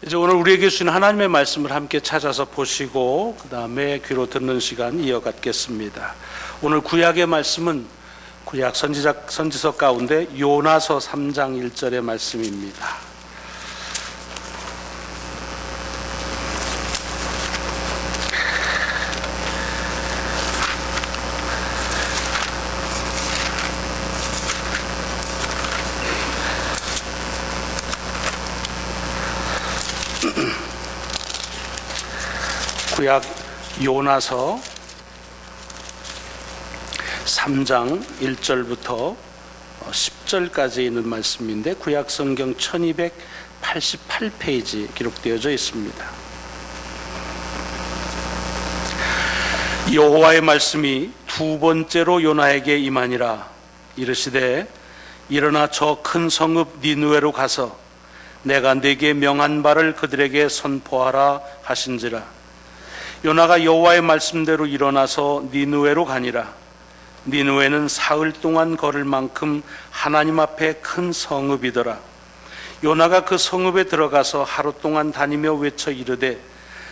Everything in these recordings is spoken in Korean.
이제 오늘 우리에게 주신 하나님의 말씀을 함께 찾아서 보시고 그 다음에 귀로 듣는 시간 이어갖겠습니다. 오늘 구약의 말씀은 구약 선지서 가운데 요나서 3장 1절의 말씀입니다. 구약 요나서 3장 1절부터 10절까지 있는 말씀인데 구약 성경 1288페이지 기록되어져 있습니다. 여호와의 말씀이 두 번째로 요나에게 임하니라. 이르시되 일어나 저 큰 성읍 니느웨로 가서 내가 네게 명한 바를 그들에게 선포하라 하신지라. 요나가 여호와의 말씀대로 일어나서 니느웨로 가니라. 니느웨는 사흘 동안 걸을 만큼 하나님 앞에 큰 성읍이더라. 요나가 그 성읍에 들어가서 하루 동안 다니며 외쳐 이르되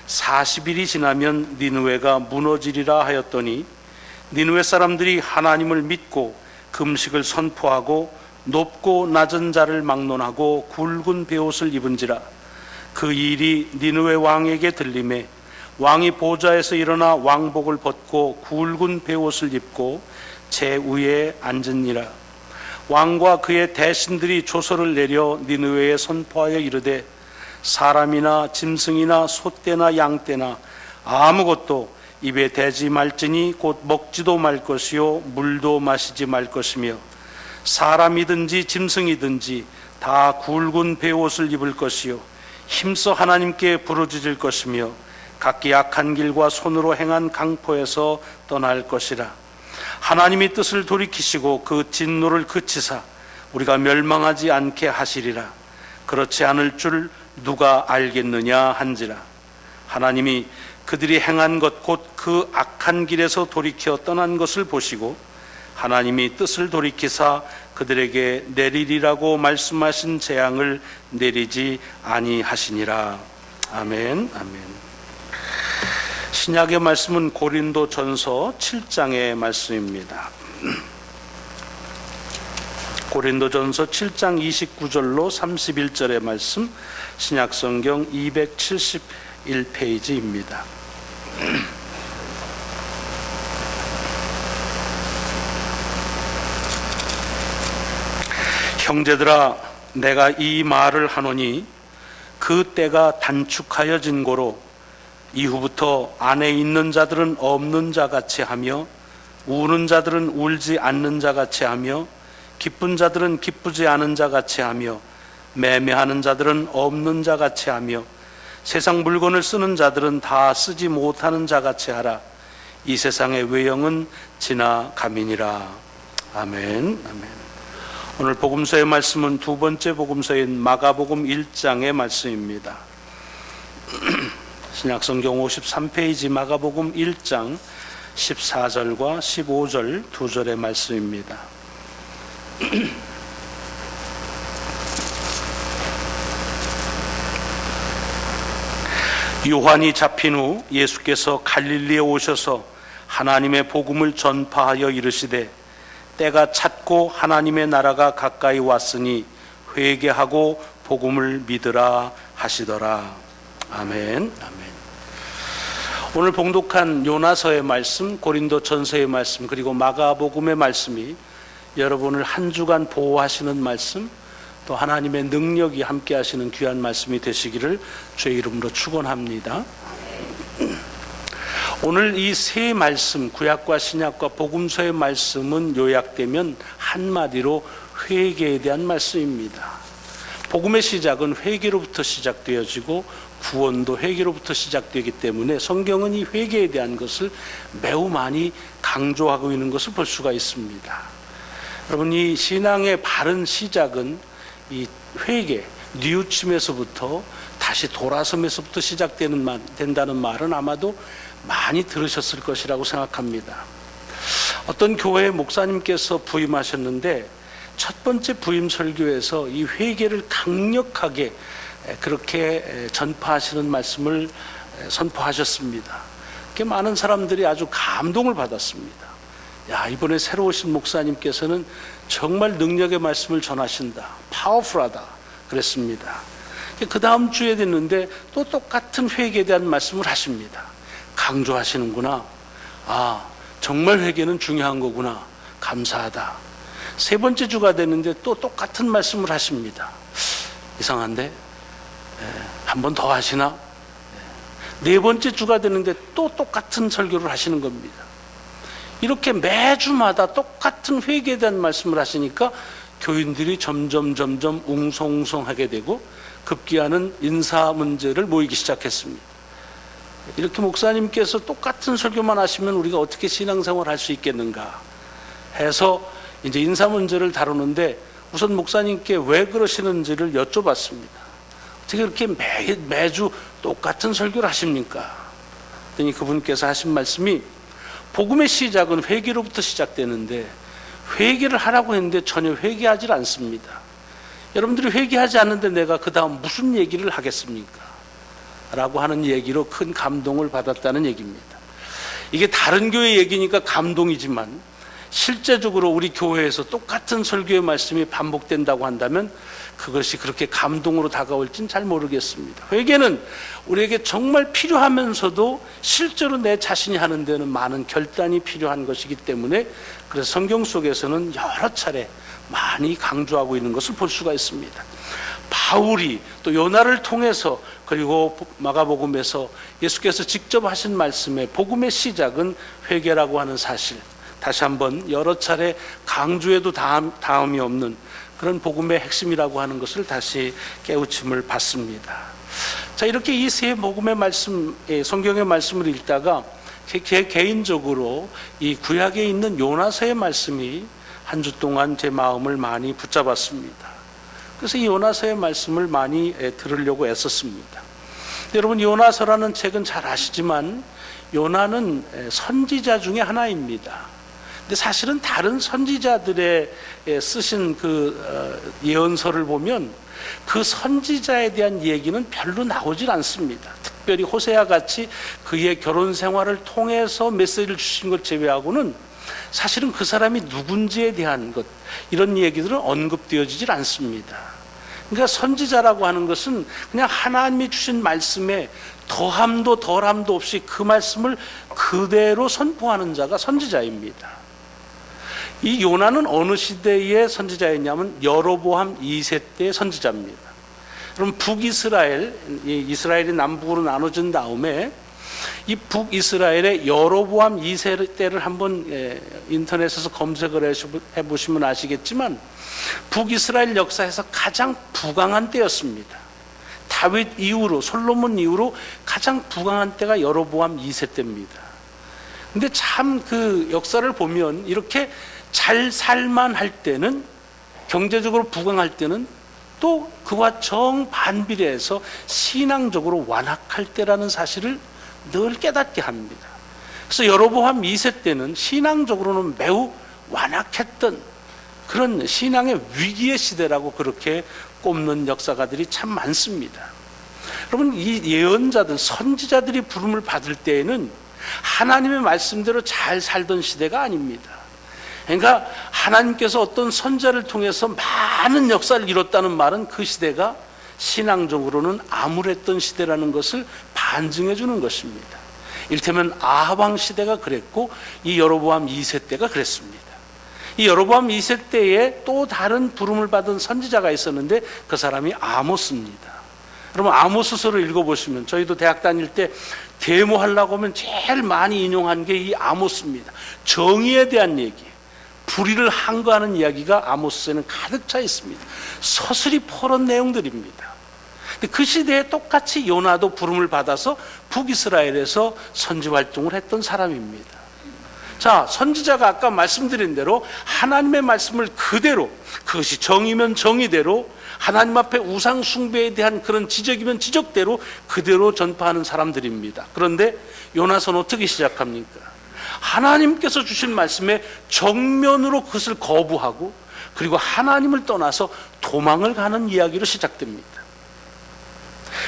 40일이 지나면 니느웨가 무너지리라 하였더니 니느웨 사람들이 하나님을 믿고 금식을 선포하고 높고 낮은 자를 막론하고 굵은 베옷을 입은지라. 그 일이 니느웨 왕에게 들리매 왕이 보좌에서 일어나 왕복을 벗고 굵은 베옷을 입고 제 위에 앉으니라. 왕과 그의 대신들이 조서를 내려 니느웨에 선포하여 이르되 사람이나 짐승이나 소떼나 양떼나 아무것도 입에 대지 말지니 곧 먹지도 말 것이요 물도 마시지 말 것이며 사람이든지 짐승이든지 다 굵은 베옷을 입을 것이요 힘써 하나님께 부르짖을 것이며 각기 악한 길과 손으로 행한 강포에서 떠날 것이라. 하나님이 뜻을 돌이키시고 그 진노를 그치사 우리가 멸망하지 않게 하시리라. 그렇지 않을 줄 누가 알겠느냐 한지라. 하나님이 그들이 행한 것 곧 그 악한 길에서 돌이켜 떠난 것을 보시고 하나님이 뜻을 돌이키사 그들에게 내리리라고 말씀하신 재앙을 내리지 아니하시니라. 아멘. 아멘. 신약의 말씀은 고린도전서 7장의 말씀입니다. 고린도전서 7장 29절로 31절의 말씀, 신약성경 271페이지입니다. 형제들아, 내가 이 말을 하노니 그 때가 단축하여진 고로 이후부터 안에 있는 자들은 없는 자같이 하며 우는 자들은 울지 않는 자같이 하며 기쁜 자들은 기쁘지 않은 자같이 하며 매매하는 자들은 없는 자같이 하며 세상 물건을 쓰는 자들은 다 쓰지 못하는 자같이 하라. 이 세상의 외형은 지나감이니라. 아멘. 아멘. 오늘 복음서의 말씀은 두 번째 복음서인 마가복음 1장의 말씀입니다. 신약성경 53페이지 마가복음 1장 14절과 15절 두 절의 말씀입니다. 요한이 잡힌 후 예수께서 갈릴리에 오셔서 하나님의 복음을 전파하여 이르시되 때가 찼고 하나님의 나라가 가까이 왔으니 회개하고 복음을 믿으라 하시더라. 아멘. 아멘. 오늘 봉독한 요나서의 말씀, 고린도전서의 말씀, 그리고 마가복음의 말씀이 여러분을 한 주간 보호하시는 말씀, 또 하나님의 능력이 함께 하시는 귀한 말씀이 되시기를 주의 이름으로 축원합니다. 오늘 이 세 말씀, 구약과 신약과 복음서의 말씀은 요약되면 한마디로 회개에 대한 말씀입니다. 복음의 시작은 회개로부터 시작되어지고 구원도 회개로부터 시작되기 때문에 성경은 이 회개에 대한 것을 매우 많이 강조하고 있는 것을 볼 수가 있습니다. 여러분, 이 신앙의 바른 시작은 이 회개, 뉘우침에서부터 다시 돌아섬에서부터 시작된다는 말은 아마도 많이 들으셨을 것이라고 생각합니다. 어떤 교회 목사님께서 부임하셨는데 첫 번째 부임 설교에서 이 회개를 강력하게 그렇게 전파하시는 말씀을 선포하셨습니다. 그렇게 많은 사람들이 아주 감동을 받았습니다. 야, 이번에 새로 오신 목사님께서는 정말 능력의 말씀을 전하신다, 파워풀하다 그랬습니다. 그 다음 주에 됐는데 또 똑같은 회개에 대한 말씀을 하십니다. 강조하시는구나. 아, 정말 회개는 중요한 거구나. 감사하다. 세 번째 주가 됐는데 또 똑같은 말씀을 하십니다. 이상한데? 한 번 더 하시나? 네 번째 주가 되는데 또 똑같은 설교를 하시는 겁니다. 이렇게 매주마다 똑같은 회개에 대한 말씀을 하시니까 교인들이 점점 웅성웅성하게 되고 급기야는 인사 문제를 모이기 시작했습니다. 이렇게 목사님께서 똑같은 설교만 하시면 우리가 어떻게 신앙생활 할 수 있겠는가 해서 이제 인사 문제를 다루는데 우선 목사님께 왜 그러시는지를 여쭤봤습니다. 어떻게 그렇게 매주 똑같은 설교를 하십니까? 그랬더니 그분께서 하신 말씀이 복음의 시작은 회개로부터 시작되는데 회개를 하라고 했는데 전혀 회개하지 않습니다. 여러분들이 회개하지 않는데 내가 그 다음 무슨 얘기를 하겠습니까? 라고 하는 얘기로 큰 감동을 받았다는 얘기입니다. 이게 다른 교회 얘기니까 감동이지만 실제적으로 우리 교회에서 똑같은 설교의 말씀이 반복된다고 한다면 그것이 그렇게 감동으로 다가올진 잘 모르겠습니다. 회개는 우리에게 정말 필요하면서도 실제로 내 자신이 하는 데는 많은 결단이 필요한 것이기 때문에 그래서 성경 속에서는 여러 차례 많이 강조하고 있는 것을 볼 수가 있습니다. 바울이 또 요나를 통해서 그리고 마가복음에서 예수께서 직접 하신 말씀에 복음의 시작은 회개라고 하는 사실 다시 한번 여러 차례 강조해도 다음이 없는 그런 복음의 핵심이라고 하는 것을 다시 깨우침을 받습니다. 자, 이렇게 이 세 복음의 말씀, 성경의 말씀을 읽다가 제 개인적으로 이 구약에 있는 요나서의 말씀이 한 주 동안 제 마음을 많이 붙잡았습니다. 그래서 이 요나서의 말씀을 많이 들으려고 애썼습니다. 여러분, 요나서라는 책은 잘 아시지만 요나는 선지자 중에 하나입니다. 근데 사실은 다른 선지자들의 쓰신 그 예언서를 보면 그 선지자에 대한 얘기는 별로 나오질 않습니다. 특별히 호세아 같이 그의 결혼 생활을 통해서 메시지를 주신 것 제외하고는 사실은 그 사람이 누군지에 대한 것 이런 얘기들은 언급되어지질 않습니다. 그러니까 선지자라고 하는 것은 그냥 하나님이 주신 말씀에 더함도 덜함도 없이 그 말씀을 그대로 선포하는 자가 선지자입니다. 이 요나는 어느 시대의 선지자였냐면 여로보암 2세 때의 선지자입니다. 그럼 북이스라엘, 이스라엘이 남북으로 나눠진 다음에 이 북이스라엘의 여로보암 2세 때를 한번 인터넷에서 검색을 해보시면 아시겠지만 북이스라엘 역사에서 가장 부강한 때였습니다. 다윗 이후로 솔로몬 이후로 가장 부강한 때가 여로보암 2세 때입니다. 근데 참 그 역사를 보면 이렇게 잘 살만할 때는 경제적으로 부강할 때는 또 그와 정반비례해서 신앙적으로 완악할 때라는 사실을 늘 깨닫게 합니다. 그래서 여로보암 2세 때는 신앙적으로는 매우 완악했던 그런 신앙의 위기의 시대라고 그렇게 꼽는 역사가들이 참 많습니다. 여러분, 이 예언자들, 선지자들이 부름을 받을 때에는 하나님의 말씀대로 잘 살던 시대가 아닙니다. 그러니까 하나님께서 어떤 선지자를 통해서 많은 역사를 이뤘다는 말은 그 시대가 신앙적으로는 암울했던 시대라는 것을 반증해 주는 것입니다. 이를테면 아합 왕 시대가 그랬고 이 여로보암 2세 때가 그랬습니다. 이 여로보암 2세 때에 또 다른 부름을 받은 선지자가 있었는데 그 사람이 아모스입니다. 여러분, 아모스서를 읽어보시면 저희도 대학 다닐 때 데모하려고 하면 제일 많이 인용한 게 이 아모스입니다. 정의에 대한 얘기, 불의를 항거하는 이야기가 아모스에는 가득 차 있습니다. 서슬이 포런 내용들입니다. 근데 그 시대에 똑같이 요나도 부름을 받아서 북이스라엘에서 선지 활동을 했던 사람입니다. 자, 선지자가 아까 말씀드린 대로 하나님의 말씀을 그대로, 그것이 정의면 정의대로, 하나님 앞에 우상 숭배에 대한 그런 지적이면 지적대로 그대로 전파하는 사람들입니다. 그런데 요나서는 어떻게 시작합니까? 하나님께서 주신 말씀에 정면으로 그것을 거부하고 그리고 하나님을 떠나서 도망을 가는 이야기로 시작됩니다.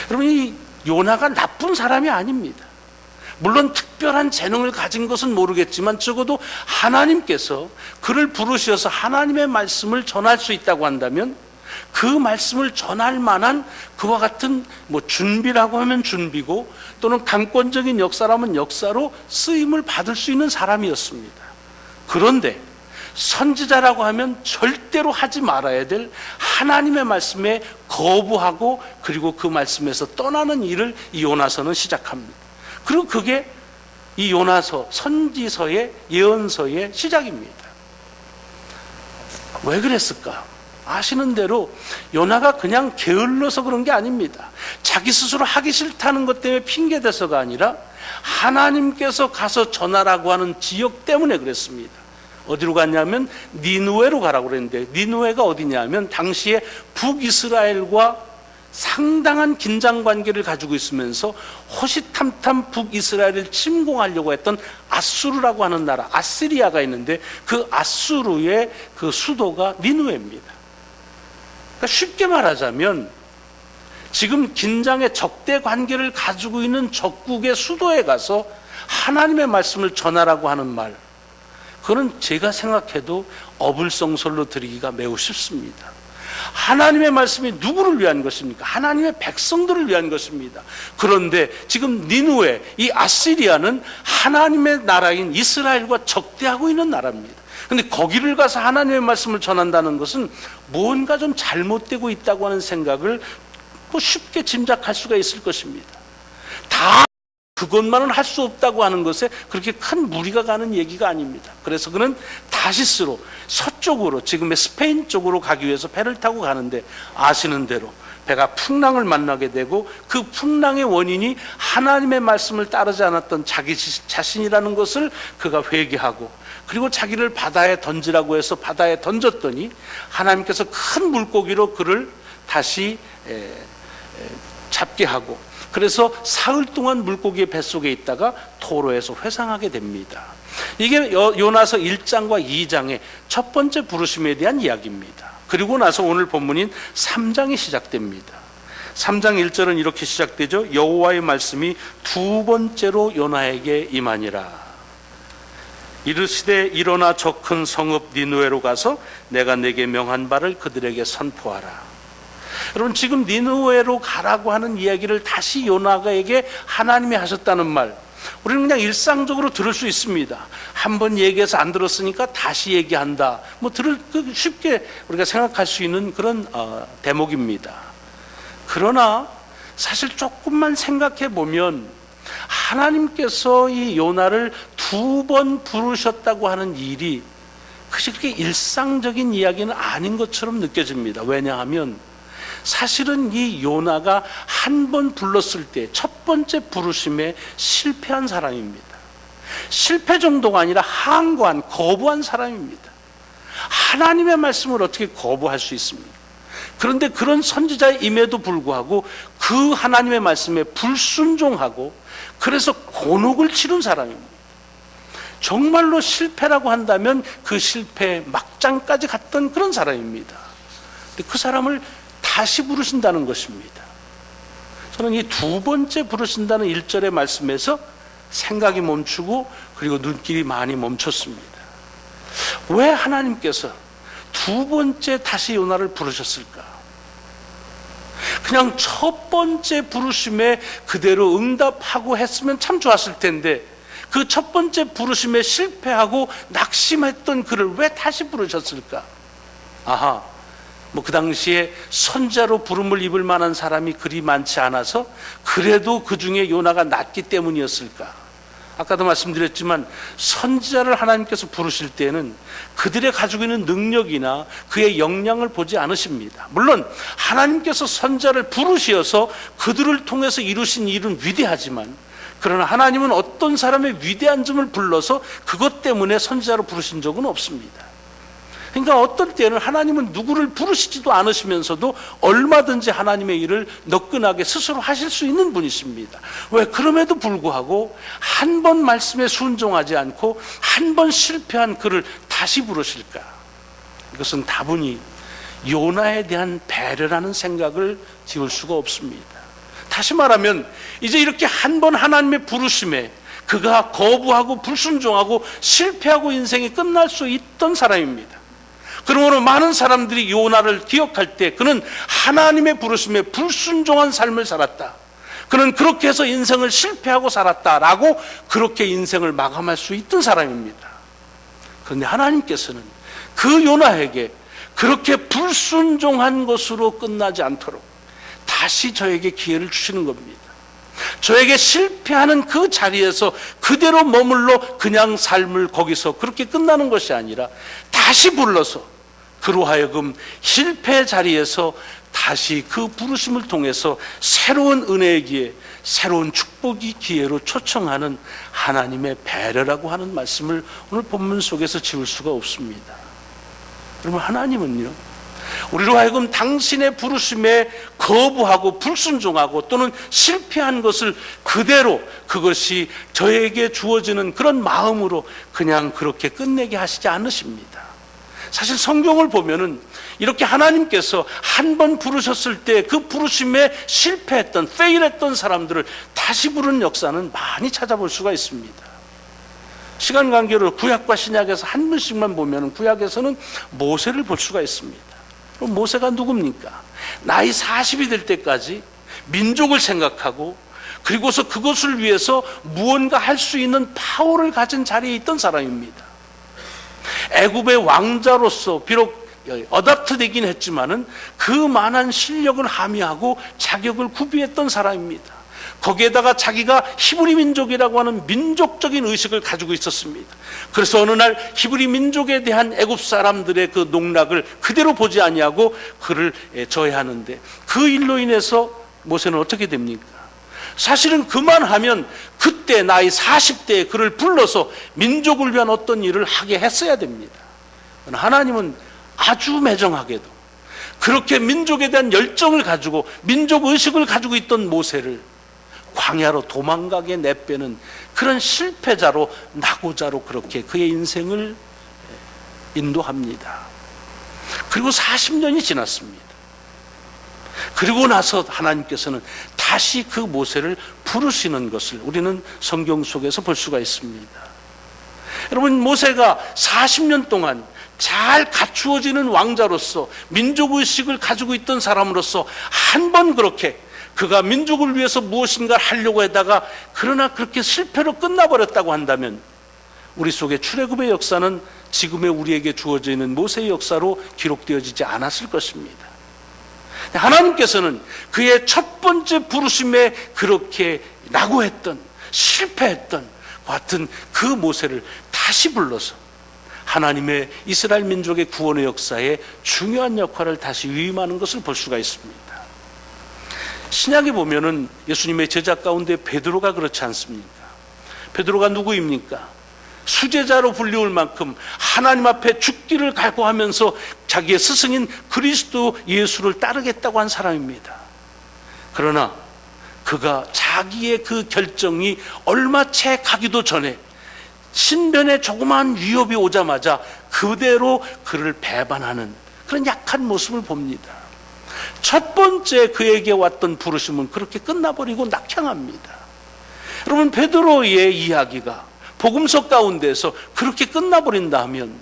여러분, 이 요나가 나쁜 사람이 아닙니다. 물론 특별한 재능을 가진 것은 모르겠지만 적어도 하나님께서 그를 부르셔서 하나님의 말씀을 전할 수 있다고 한다면 그 말씀을 전할 만한 그와 같은 준비라고 하면 준비고 또는 강권적인 역사라면 역사로 쓰임을 받을 수 있는 사람이었습니다. 그런데 선지자라고 하면 절대로 하지 말아야 될 하나님의 말씀에 거부하고 그리고 그 말씀에서 떠나는 일을 이 요나서는 시작합니다. 그리고 그게 이 요나서, 선지서의 예언서의 시작입니다. 왜 그랬을까? 아시는 대로 요나가 그냥 게을러서 그런 게 아닙니다. 자기 스스로 하기 싫다는 것 때문에 핑계대서가 아니라 하나님께서 가서 전하라고 하는 지역 때문에 그랬습니다. 어디로 갔냐면 니누웨로 가라고 그랬는데, 니누웨가 어디냐면 당시에 북이스라엘과 상당한 긴장 관계를 가지고 있으면서 호시탐탐 북이스라엘을 침공하려고 했던 아수르라고 하는 나라, 아시리아가 있는데 그 아수르의 그 수도가 니누웨입니다. 그러니까 쉽게 말하자면 지금 긴장의 적대 관계를 가지고 있는 적국의 수도에 가서 하나님의 말씀을 전하라고 하는 말, 그건 제가 생각해도 어불성설로 드리기가 매우 쉽습니다. 하나님의 말씀이 누구를 위한 것입니까? 하나님의 백성들을 위한 것입니다. 그런데 지금 니누웨, 이 아시리아는 하나님의 나라인 이스라엘과 적대하고 있는 나라입니다. 그런데 거기를 가서 하나님의 말씀을 전한다는 것은 뭔가 좀 잘못되고 있다고 하는 생각을 쉽게 짐작할 수가 있을 것입니다. 다 그것만은 할 수 없다고 하는 것에 그렇게 큰 무리가 가는 얘기가 아닙니다. 그래서 그는 다시스로 서쪽으로, 지금의 스페인 쪽으로 가기 위해서 배를 타고 가는데 아시는 대로 배가 풍랑을 만나게 되고 그 풍랑의 원인이 하나님의 말씀을 따르지 않았던 자기 자신이라는 것을 그가 회개하고, 그리고 자기를 바다에 던지라고 해서 바다에 던졌더니 하나님께서 큰 물고기로 그를 다시 잡게 하고, 그래서 사흘 동안 물고기의 뱃속에 있다가 토로에서 회상하게 됩니다. 이게 요나서 1장과 2장의 첫 번째 부르심에 대한 이야기입니다. 그리고 나서 오늘 본문인 3장이 시작됩니다. 3장 1절은 이렇게 시작되죠. 여호와의 말씀이 두 번째로 요나에게 임하니라. 이르시되 일어나 저 큰 성읍 니누웨로 가서 내가 내게 명한 바를 그들에게 선포하라. 여러분, 지금 니누웨로 가라고 하는 이야기를 다시 요나에게 하나님이 하셨다는 말, 우리는 그냥 일상적으로 들을 수 있습니다. 한번 얘기해서 안 들었으니까 다시 얘기한다, 쉽게 우리가 생각할 수 있는 그런 대목입니다. 그러나 사실 조금만 생각해 보면 하나님께서 이 요나를 두 번 부르셨다고 하는 일이 그렇게 일상적인 이야기는 아닌 것처럼 느껴집니다. 왜냐하면 사실은 이 요나가 한 번 불렀을 때 첫 번째 부르심에 실패한 사람입니다. 실패 정도가 아니라 항거한, 거부한 사람입니다. 하나님의 말씀을 어떻게 거부할 수 있습니까? 그런데 그런 선지자임에도 불구하고 그 하나님의 말씀에 불순종하고 그래서 곤혹을 치른 사람입니다. 정말로 실패라고 한다면 그 실패 막장까지 갔던 그런 사람입니다. 근데 그 사람을 다시 부르신다는 것입니다. 저는 이 두 번째 부르신다는 1절의 말씀에서 생각이 멈추고 그리고 눈길이 많이 멈췄습니다. 왜 하나님께서 두 번째 다시 요나를 부르셨을까? 그냥 첫 번째 부르심에 그대로 응답하고 했으면 참 좋았을 텐데 그 첫 번째 부르심에 실패하고 낙심했던 그를 왜 다시 부르셨을까? 아하, 그 당시에 선자로 부름을 입을 만한 사람이 그리 많지 않아서 그래도 그 중에 요나가 낫기 때문이었을까? 아까도 말씀드렸지만 선지자를 하나님께서 부르실 때는 그들의 가지고 있는 능력이나 그의 역량을 보지 않으십니다. 물론 하나님께서 선지자를 부르셔서 그들을 통해서 이루신 일은 위대하지만, 그러나 하나님은 어떤 사람의 위대한 점을 불러서 그것 때문에 선지자로 부르신 적은 없습니다. 그러니까 어떤 때는 하나님은 누구를 부르시지도 않으시면서도 얼마든지 하나님의 일을 너끈하게 스스로 하실 수 있는 분이십니다. 왜? 그럼에도 불구하고 한 번 말씀에 순종하지 않고 한 번 실패한 그를 다시 부르실까? 이것은 다분히 요나에 대한 배려라는 생각을 지울 수가 없습니다. 다시 말하면 이제 이렇게 한 번 하나님의 부르심에 그가 거부하고 불순종하고 실패하고 인생이 끝날 수 있던 사람입니다. 그러므로 많은 사람들이 요나를 기억할 때 그는 하나님의 부르심에 불순종한 삶을 살았다, 그는 그렇게 해서 인생을 실패하고 살았다라고 그렇게 인생을 마감할 수 있던 사람입니다. 그런데 하나님께서는 그 요나에게 그렇게 불순종한 것으로 끝나지 않도록 다시 저에게 기회를 주시는 겁니다. 저에게 실패하는 그 자리에서 그대로 머물러 그냥 삶을 거기서 그렇게 끝나는 것이 아니라 다시 불러서 그로 하여금 실패 자리에서 다시 그 부르심을 통해서 새로운 은혜의 기회, 새로운 축복의 기회로 초청하는 하나님의 배려라고 하는 말씀을 오늘 본문 속에서 지울 수가 없습니다. 여러분, 하나님은요, 우리로 하여금 당신의 부르심에 거부하고 불순종하고 또는 실패한 것을 그대로 그것이 저에게 주어지는 그런 마음으로 그냥 그렇게 끝내게 하시지 않으십니다. 사실 성경을 보면은 이렇게 하나님께서 한 번 부르셨을 때 그 부르심에 실패했던, 페일했던 사람들을 다시 부르는 역사는 많이 찾아볼 수가 있습니다. 시간 관계로 구약과 신약에서 한 분씩만 보면 구약에서는 모세를 볼 수가 있습니다. 그럼 모세가 누굽니까? 나이 40이 될 때까지 민족을 생각하고 그리고서 그것을 위해서 무언가 할 수 있는 파워를 가진 자리에 있던 사람입니다. 애굽의 왕자로서 비록 어답트 되긴 했지만은 그 만한 실력을 함의하고 자격을 구비했던 사람입니다. 거기에다가 자기가 히브리 민족이라고 하는 민족적인 의식을 가지고 있었습니다. 그래서 어느 날 히브리 민족에 대한 애굽 사람들의 그 농락을 그대로 보지 아니하고 그를 저해하는데, 그 일로 인해서 모세는 어떻게 됩니까? 사실은 그만하면 그때 나이 40대에 그를 불러서 민족을 위한 어떤 일을 하게 했어야 됩니다. 하나님은 아주 매정하게도 그렇게 민족에 대한 열정을 가지고 민족 의식을 가지고 있던 모세를 광야로 도망가게 내빼는 그런 실패자로, 낙오자로 그렇게 그의 인생을 인도합니다. 그리고 40년이 지났습니다. 그리고 나서 하나님께서는 다시 그 모세를 부르시는 것을 우리는 성경 속에서 볼 수가 있습니다. 여러분, 모세가 40년 동안 잘 갖추어지는 왕자로서 민족의식을 가지고 있던 사람으로서 한 번 그렇게 그가 민족을 위해서 무엇인가 하려고 하다가 그러나 그렇게 실패로 끝나버렸다고 한다면 우리 속에 출애굽의 역사는 지금의 우리에게 주어져 있는 모세의 역사로 기록되어지지 않았을 것입니다. 하나님께서는 그의 첫 번째 부르심에 그렇게 낙오했던, 실패했던 같은 그 모세를 다시 불러서 하나님의 이스라엘 민족의 구원의 역사에 중요한 역할을 다시 위임하는 것을 볼 수가 있습니다. 신약에 보면은 예수님의 제자 가운데 베드로가 그렇지 않습니까? 베드로가 누구입니까? 수제자로 불리울 만큼 하나님 앞에 죽기를 각오하면서 자기의 스승인 그리스도 예수를 따르겠다고 한 사람입니다. 그러나 그가 자기의 그 결정이 얼마 채 가기도 전에 신변에 조그마한 위협이 오자마자 그대로 그를 배반하는 그런 약한 모습을 봅니다. 첫 번째 그에게 왔던 부르심은 그렇게 끝나버리고 낙향합니다. 여러분, 베드로의 이야기가 복음서 가운데서 그렇게 끝나버린다 하면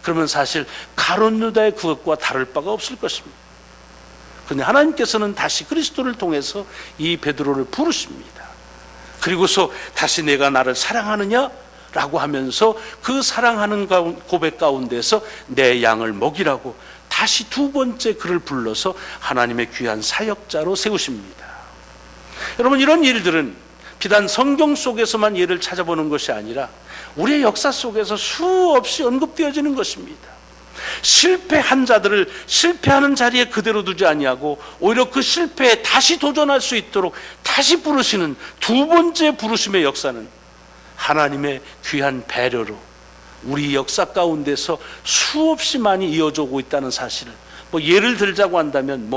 그러면 사실 가룟 유다의 그것과 다를 바가 없을 것입니다. 그런데 하나님께서는 다시 그리스도를 통해서 이 베드로를 부르십니다. 그리고서 다시 내가 나를 사랑하느냐? 라고 하면서 그 사랑하는 고백 가운데서 내 양을 먹이라고 다시 두 번째 그를 불러서 하나님의 귀한 사역자로 세우십니다. 여러분, 이런 일들은 비단 성경 속에서만 예를 찾아보는 것이 아니라 우리의 역사 속에서 수없이 언급되어지는 것입니다. 실패한 자들을 실패하는 자리에 그대로 두지 아니하고 오히려 그 실패에 다시 도전할 수 있도록 다시 부르시는 두 번째 부르심의 역사는 하나님의 귀한 배려로 우리 역사 가운데서 수없이 많이 이어져 오고 있다는 사실을 예를 들자고 한다면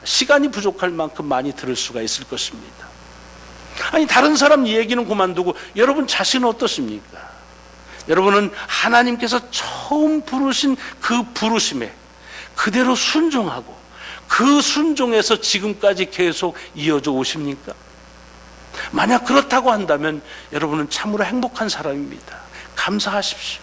시간이 부족할 만큼 많이 들을 수가 있을 것입니다. 아니, 다른 사람 얘기는 그만두고 여러분 자신은 어떠십니까? 여러분은 하나님께서 처음 부르신 그 부르심에 그대로 순종하고 그 순종에서 지금까지 계속 이어져 오십니까? 만약 그렇다고 한다면 여러분은 참으로 행복한 사람입니다. 감사하십시오.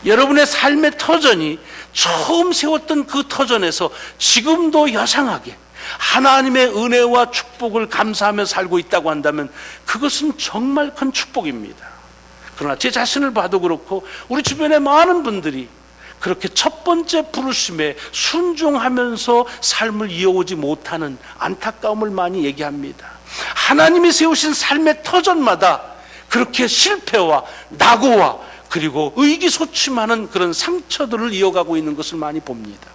여러분의 삶의 터전이 처음 세웠던 그 터전에서 지금도 여상하게 하나님의 은혜와 축복을 감사하며 살고 있다고 한다면 그것은 정말 큰 축복입니다. 그러나 제 자신을 봐도 그렇고 우리 주변의 많은 분들이 그렇게 첫 번째 부르심에 순종하면서 삶을 이어오지 못하는 안타까움을 많이 얘기합니다. 하나님이 세우신 삶의 터전마다 그렇게 실패와 낙오와 그리고 의기소침하는 그런 상처들을 이어가고 있는 것을 많이 봅니다.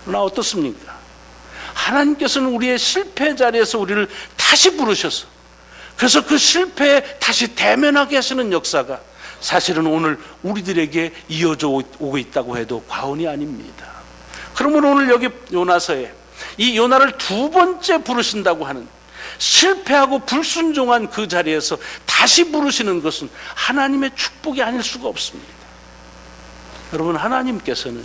그러나 어떻습니까? 하나님께서는 우리의 실패 자리에서 우리를 다시 부르셔서 그래서 그 실패에 다시 대면하게 하시는 역사가 사실은 오늘 우리들에게 이어져 오고 있다고 해도 과언이 아닙니다. 그러면 오늘 여기 요나서에 이 요나를 두 번째 부르신다고 하는 실패하고 불순종한 그 자리에서 다시 부르시는 것은 하나님의 축복이 아닐 수가 없습니다. 여러분, 하나님께서는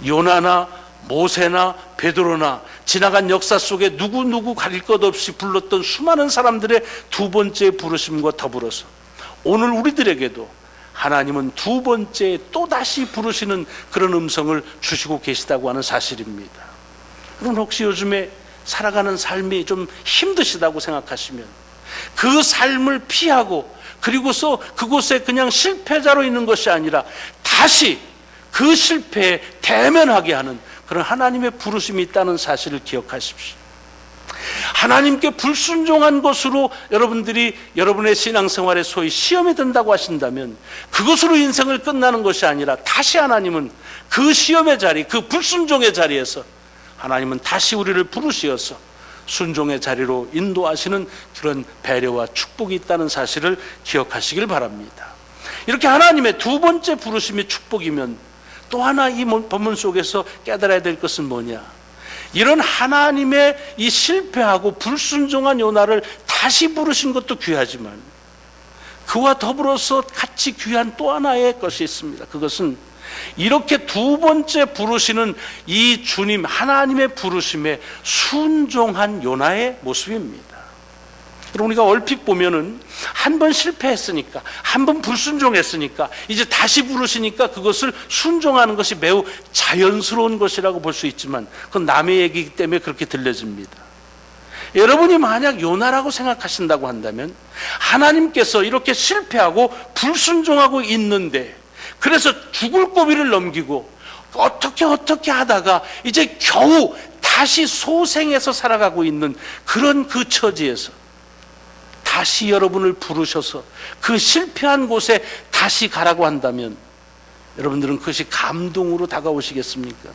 요나나 모세나 베드로나 지나간 역사 속에 누구 가릴 것 없이 불렀던 수많은 사람들의 두 번째 부르심과 더불어서 오늘 우리들에게도 하나님은 두 번째 또다시 부르시는 그런 음성을 주시고 계시다고 하는 사실입니다. 그럼 혹시 요즘에 살아가는 삶이 좀 힘드시다고 생각하시면 그 삶을 피하고 그리고서 그곳에 그냥 실패자로 있는 것이 아니라 다시 그 실패에 대면하게 하는 그런 하나님의 부르심이 있다는 사실을 기억하십시오. 하나님께 불순종한 것으로 여러분들이 여러분의 신앙생활에 소위 시험이 든다고 하신다면 그것으로 인생을 끝나는 것이 아니라 다시 하나님은 그 시험의 자리, 그 불순종의 자리에서 하나님은 다시 우리를 부르시어서 순종의 자리로 인도하시는 그런 배려와 축복이 있다는 사실을 기억하시길 바랍니다. 이렇게 하나님의 두 번째 부르심이 축복이면 또 하나 이 본문 속에서 깨달아야 될 것은 뭐냐? 이런 하나님의 이 실패하고 불순종한 요나를 다시 부르신 것도 귀하지만 그와 더불어서 같이 귀한 또 하나의 것이 있습니다. 그것은 이렇게 두 번째 부르시는 이 주님 하나님의 부르심에 순종한 요나의 모습입니다. 그럼 우리가 얼핏 보면은 한 번 실패했으니까, 한 번 불순종했으니까 이제 다시 부르시니까 그것을 순종하는 것이 매우 자연스러운 것이라고 볼 수 있지만 그건 남의 얘기이기 때문에 그렇게 들려집니다. 여러분이 만약 요나라고 생각하신다고 한다면 하나님께서 이렇게 실패하고 불순종하고 있는데 그래서 죽을 고비를 넘기고 어떻게 하다가 이제 겨우 다시 소생해서 살아가고 있는 그런 그 처지에서 다시 여러분을 부르셔서 그 실패한 곳에 다시 가라고 한다면 여러분들은 그것이 감동으로 다가오시겠습니까?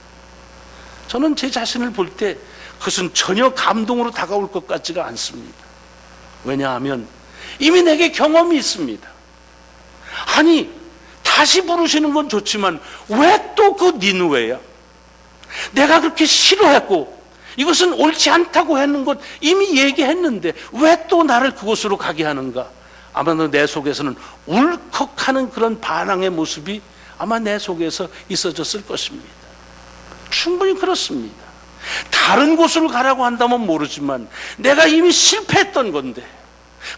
저는 제 자신을 볼 때 그것은 전혀 감동으로 다가올 것 같지가 않습니다. 왜냐하면 이미 내게 경험이 있습니다. 아니, 다시 부르시는 건 좋지만 왜 또 그 니느웨야? 내가 그렇게 싫어했고 이것은 옳지 않다고 했는 것 이미 얘기했는데 왜 또 나를 그곳으로 가게 하는가? 아마도 내 속에서는 울컥하는 그런 반항의 모습이 아마 내 속에서 있어졌을 것입니다. 충분히 그렇습니다. 다른 곳으로 가라고 한다면 모르지만 내가 이미 실패했던 건데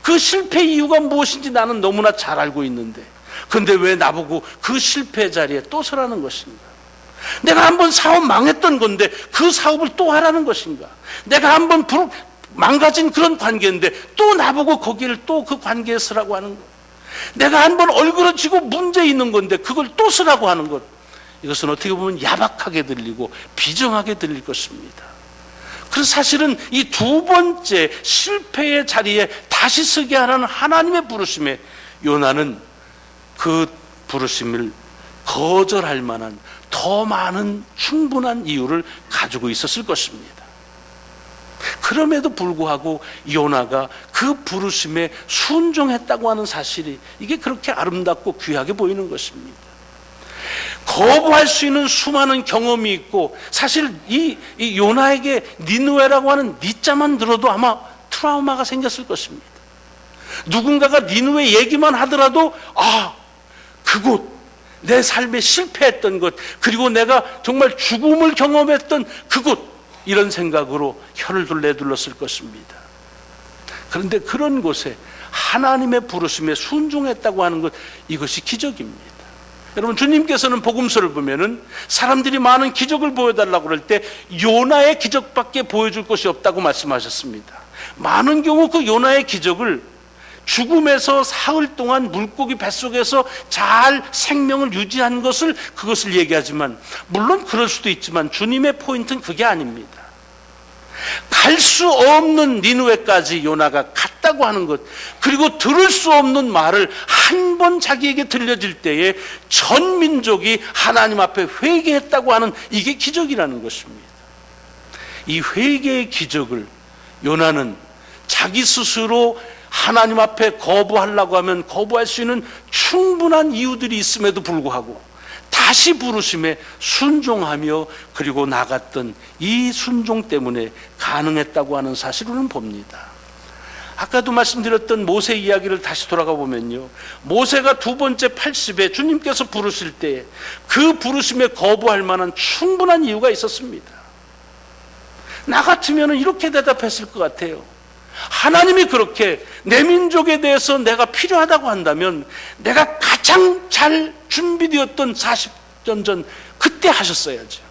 그 실패 이유가 무엇인지 나는 너무나 잘 알고 있는데 근데 왜 나보고 그 실패 자리에 또 서라는 것인가? 내가 한번 사업 망했던 건데 그 사업을 또 하라는 것인가? 내가 한번 망가진 그런 관계인데 또 나보고 거기를 또 그 관계에 서라고 하는 것. 내가 한번 얼그러지고 문제 있는 건데 그걸 또 서라고 하는 것. 이것은 어떻게 보면 야박하게 들리고 비정하게 들릴 것입니다. 그래서 사실은 이 두 번째 실패의 자리에 다시 서게 하라는 하나님의 부르심에 요나는 그 부르심을 거절할 만한 더 많은 충분한 이유를 가지고 있었을 것입니다. 그럼에도 불구하고 요나가 그 부르심에 순종했다고 하는 사실이 이게 그렇게 아름답고 귀하게 보이는 것입니다. 거부할 수 있는 수많은 경험이 있고 사실 이 요나에게 니느웨라고 하는 니자만 들어도 아마 트라우마가 생겼을 것입니다. 누군가가 니느웨 얘기만 하더라도 그곳 내 삶에 실패했던 것 그리고 내가 정말 죽음을 경험했던 그곳 이런 생각으로 혀를 내둘렀을 것입니다. 그런데 그런 곳에 하나님의 부르심에 순종했다고 하는 것, 이것이 기적입니다. 여러분, 주님께서는 복음서를 보면은 사람들이 많은 기적을 보여달라고 그럴 때 요나의 기적밖에 보여줄 것이 없다고 말씀하셨습니다. 많은 경우 그 요나의 기적을 죽음에서 사흘 동안 물고기 뱃속에서 잘 생명을 유지한 그것을 얘기하지만, 물론 그럴 수도 있지만 주님의 포인트는 그게 아닙니다. 갈 수 없는 니느웨까지 요나가 갔다고 하는 것, 그리고 들을 수 없는 말을 한 번 자기에게 들려질 때에 전 민족이 하나님 앞에 회개했다고 하는, 이게 기적이라는 것입니다. 이 회개의 기적을 요나는 자기 스스로 하나님 앞에 거부하려고 하면 거부할 수 있는 충분한 이유들이 있음에도 불구하고 다시 부르심에 순종하며 그리고 나갔던 이 순종 때문에 가능했다고 하는 사실을 봅니다. 아까도 말씀드렸던 모세 이야기를 다시 돌아가 보면요, 모세가 두 번째 80에 주님께서 부르실 때 그 부르심에 거부할 만한 충분한 이유가 있었습니다. 나 같으면 이렇게 대답했을 것 같아요. 하나님이 그렇게 내 민족에 대해서 내가 필요하다고 한다면 내가 가장 잘 준비되었던 40년 전 그때 하셨어야죠.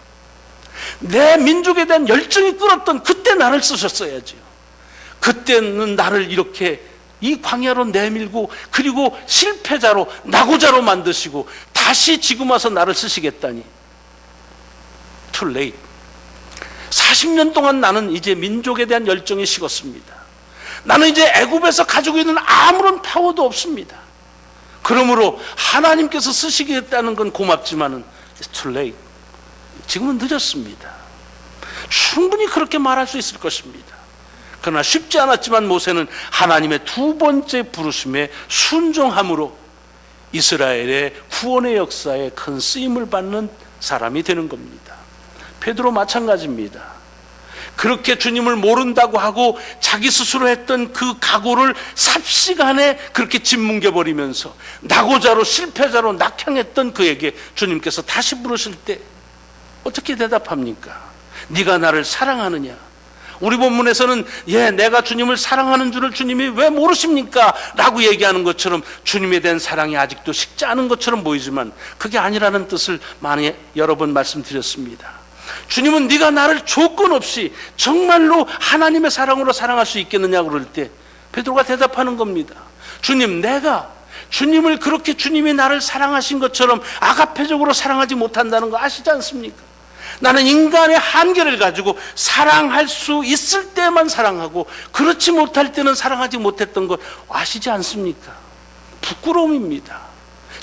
내 민족에 대한 열정이 끓었던 그때 나를 쓰셨어야죠. 그때는 나를 이렇게 이 광야로 내밀고 그리고 실패자로 낙오자로 만드시고 다시 지금 와서 나를 쓰시겠다니, too late. 40년 동안 나는 이제 민족에 대한 열정이 식었습니다. 나는 이제 애굽에서 가지고 있는 아무런 파워도 없습니다. 그러므로 하나님께서 쓰시겠다는 건 고맙지만은 it's too late. 지금은 늦었습니다. 충분히 그렇게 말할 수 있을 것입니다. 그러나 쉽지 않았지만 모세는 하나님의 두 번째 부르심에 순종함으로 이스라엘의 구원의 역사에 큰 쓰임을 받는 사람이 되는 겁니다. 베드로 마찬가지입니다. 그렇게 주님을 모른다고 하고 자기 스스로 했던 그 각오를 삽시간에 그렇게 짓뭉개버리면서 낙오자로 실패자로 낙향했던 그에게 주님께서 다시 부르실 때 어떻게 대답합니까? 네가 나를 사랑하느냐? 우리 본문에서는 내가 주님을 사랑하는 줄을 주님이 왜 모르십니까? 라고 얘기하는 것처럼 주님에 대한 사랑이 아직도 식지 않은 것처럼 보이지만 그게 아니라는 뜻을 여러 번 말씀드렸습니다. 주님은 네가 나를 조건 없이 정말로 하나님의 사랑으로 사랑할 수 있겠느냐 그럴 때 베드로가 대답하는 겁니다. 주님, 내가 주님을 그렇게 주님이 나를 사랑하신 것처럼 아가페적으로 사랑하지 못한다는 거 아시지 않습니까? 나는 인간의 한계를 가지고 사랑할 수 있을 때만 사랑하고 그렇지 못할 때는 사랑하지 못했던 것 아시지 않습니까? 부끄러움입니다.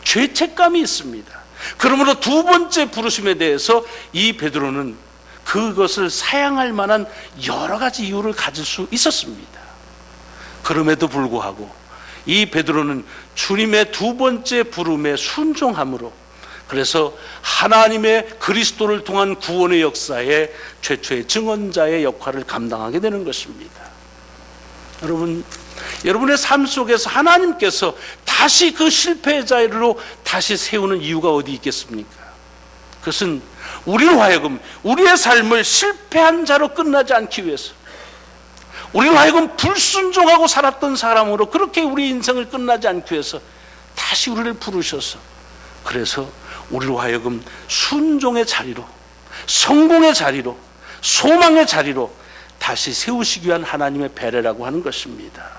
죄책감이 있습니다. 그러므로 두 번째 부르심에 대해서 이 베드로는 그것을 사양할 만한 여러 가지 이유를 가질 수 있었습니다. 그럼에도 불구하고 이 베드로는 주님의 두 번째 부름에 순종함으로, 그래서 하나님의 그리스도를 통한 구원의 역사에 최초의 증언자의 역할을 감당하게 되는 것입니다. 여러분의 삶 속에서 하나님께서 다시 그 실패자로 다시 세우는 이유가 어디 있겠습니까? 그것은 우리로 하여금 우리의 삶을 실패한 자로 끝나지 않기 위해서, 우리로 하여금 불순종하고 살았던 사람으로 그렇게 우리 인생을 끝나지 않기 위해서 다시 우리를 부르셔서, 그래서 우리로 하여금 순종의 자리로, 성공의 자리로, 소망의 자리로 다시 세우시기 위한 하나님의 배려라고 하는 것입니다.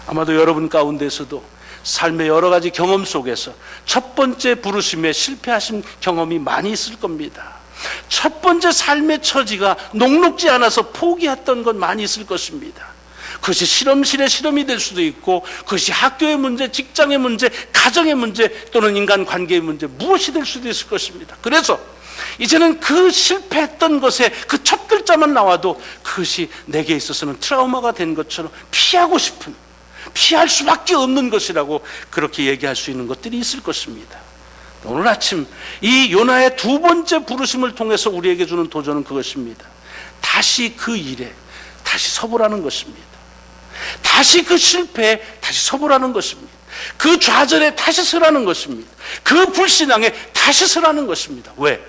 아마도 여러분 가운데서도 삶의 여러 가지 경험 속에서 첫 번째 부르심에 실패하신 경험이 많이 있을 겁니다. 첫 번째 삶의 처지가 녹록지 않아서 포기했던 건 많이 있을 것입니다. 그것이 실험실의 실험이 될 수도 있고, 그것이 학교의 문제, 직장의 문제, 가정의 문제, 또는 인간관계의 문제, 무엇이 될 수도 있을 것입니다. 그래서 이제는 그 실패했던 것에 그 첫 글자만 나와도 그것이 내게 있어서는 트라우마가 된 것처럼 피하고 싶은, 피할 수밖에 없는 것이라고 그렇게 얘기할 수 있는 것들이 있을 것입니다. 오늘 아침 이 요나의 두 번째 부르심을 통해서 우리에게 주는 도전은 그것입니다. 다시 그 일에 다시 서보라는 것입니다. 다시 그 실패에 다시 서보라는 것입니다. 그 좌절에 다시 서라는 것입니다. 그 불신앙에 다시 서라는 것입니다. 왜?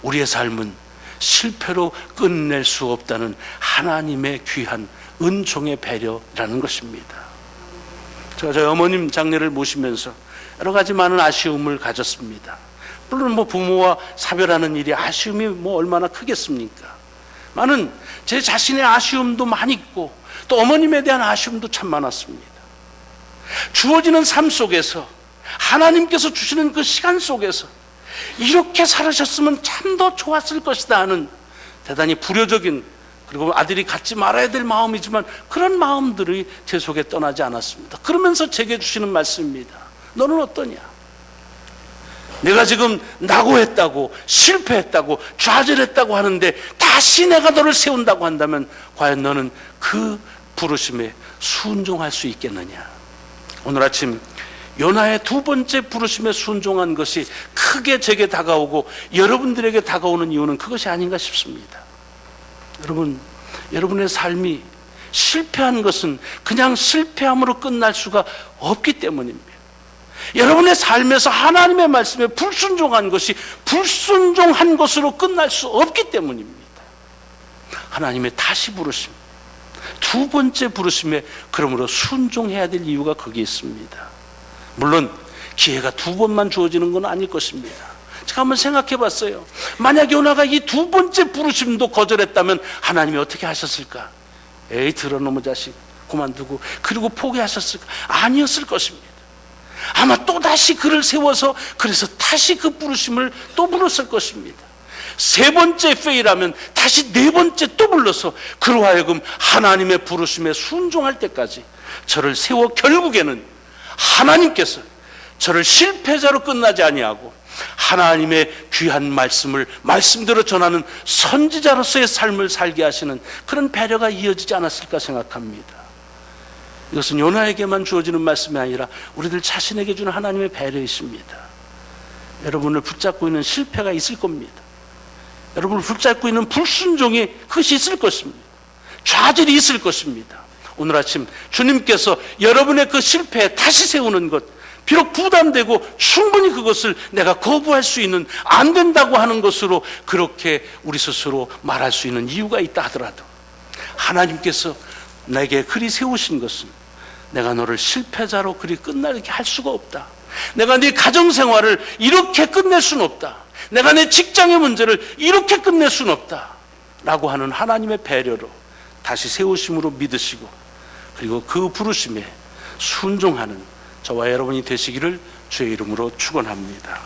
우리의 삶은 실패로 끝낼 수 없다는 하나님의 귀한 은총의 배려라는 것입니다. 제가 저희 어머님 장례를 모시면서 여러 가지 많은 아쉬움을 가졌습니다. 물론 부모와 사별하는 일이 아쉬움이 얼마나 크겠습니까? 많은 제 자신의 아쉬움도 많이 있고 또 어머님에 대한 아쉬움도 참 많았습니다. 주어지는 삶 속에서 하나님께서 주시는 그 시간 속에서 이렇게 살으셨으면 참 더 좋았을 것이다 하는 대단히 불효적인, 그리고 아들이 갖지 말아야 될 마음이지만 그런 마음들이 제 속에 떠나지 않았습니다. 그러면서 제게 주시는 말씀입니다. 너는 어떠냐? 내가 지금 낙오했다고, 실패했다고, 좌절했다고 하는데 다시 내가 너를 세운다고 한다면 과연 너는 그 부르심에 순종할 수 있겠느냐? 오늘 아침 요나의 두 번째 부르심에 순종한 것이 크게 제게 다가오고 여러분들에게 다가오는 이유는 그것이 아닌가 싶습니다. 여러분, 여러분의 삶이 실패한 것은 그냥 실패함으로 끝날 수가 없기 때문입니다. 여러분의 삶에서 하나님의 말씀에 불순종한 것이 불순종한 것으로 끝날 수 없기 때문입니다. 하나님의 다시 부르심, 두 번째 부르심에 그러므로 순종해야 될 이유가 거기에 있습니다. 물론 기회가 두 번만 주어지는 건 아닐 것입니다. 제가 한번 생각해 봤어요. 만약 요나가 이 두 번째 부르심도 거절했다면 하나님이 어떻게 하셨을까? 에이, 들어놈의 자식, 그만두고, 그리고 포기하셨을까? 아니었을 것입니다. 아마 또다시 그를 세워서, 그래서 다시 그 부르심을 또 불렀을 것입니다. 세 번째 페이라면 다시 네 번째 또 불러서 그로 하여금 하나님의 부르심에 순종할 때까지 저를 세워 결국에는 하나님께서 저를 실패자로 끝나지 아니하고 하나님의 귀한 말씀을 말씀대로 전하는 선지자로서의 삶을 살게 하시는 그런 배려가 이어지지 않았을까 생각합니다. 이것은 요나에게만 주어지는 말씀이 아니라 우리들 자신에게 주는 하나님의 배려이십니다. 여러분을 붙잡고 있는 실패가 있을 겁니다. 여러분을 붙잡고 있는 불순종이 그것이 있을 것입니다. 좌절이 있을 것입니다. 오늘 아침 주님께서 여러분의 그 실패에 다시 세우는 것, 비록 부담되고 충분히 그것을 내가 거부할 수 있는, 안 된다고 하는 것으로 그렇게 우리 스스로 말할 수 있는 이유가 있다 하더라도 하나님께서 내게 그리 세우신 것은 내가 너를 실패자로 그리 끝나게 할 수가 없다. 내가 네 가정생활을 이렇게 끝낼 수는 없다. 내가 내 직장의 문제를 이렇게 끝낼 수는 없다 라고 하는 하나님의 배려로 다시 세우심으로 믿으시고, 그리고 그 부르심에 순종하는 저와 여러분이 되시기를 주의 이름으로 축원합니다.